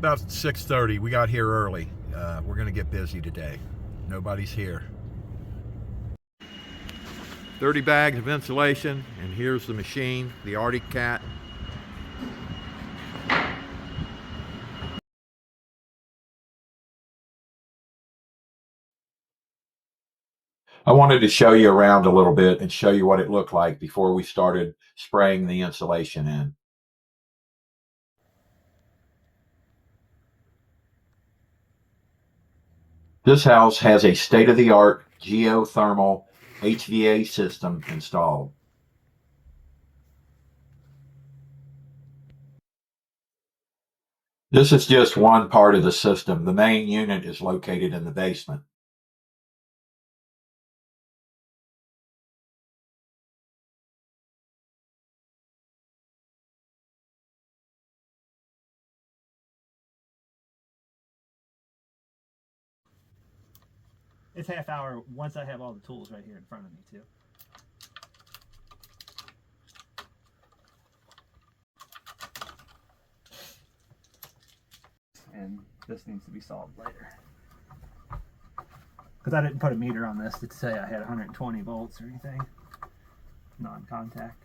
about 6:30. We got here early. We're gonna get busy today. Nobody's here. 30 bags of insulation, and here's the machine, the AttiCat. I wanted to show you around a little bit and show you what it looked like before we started spraying the insulation in. This house has a state-of-the-art geothermal HVA system installed. This is just one part of the system. The main unit is located in the basement. It's half hour once I have all the tools right here in front of me too. And this needs to be solved later. Because I didn't put a meter on this to say I had 120 volts or anything. Non-contact.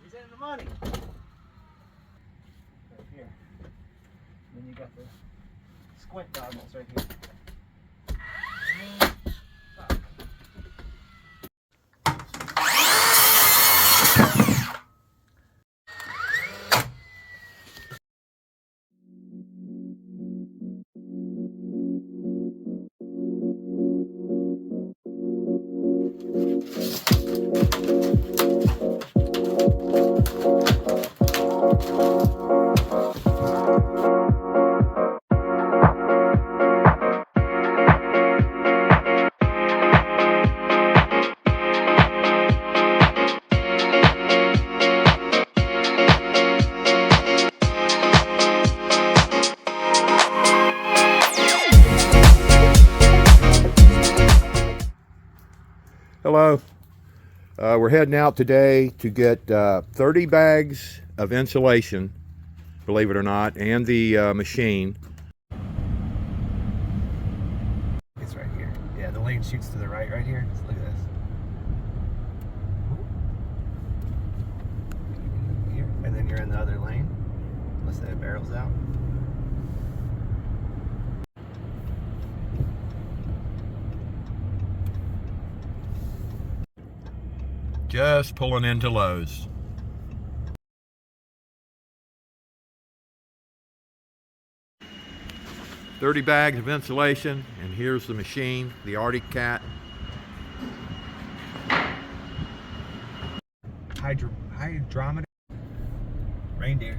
He's in the money. Right here. Then you got the squint goggles right here. Hello. We're heading out today to get 30 bags of insulation, believe it or not, and the machine. It's right here. Yeah, the lane shoots to the right here. Just look at this. Here. And then you're in the other lane. Unless that barrels out. Just pulling into Lowe's. $30 bags of insulation, and here's the machine, the AttiCat. Hydrometer. Reindeer.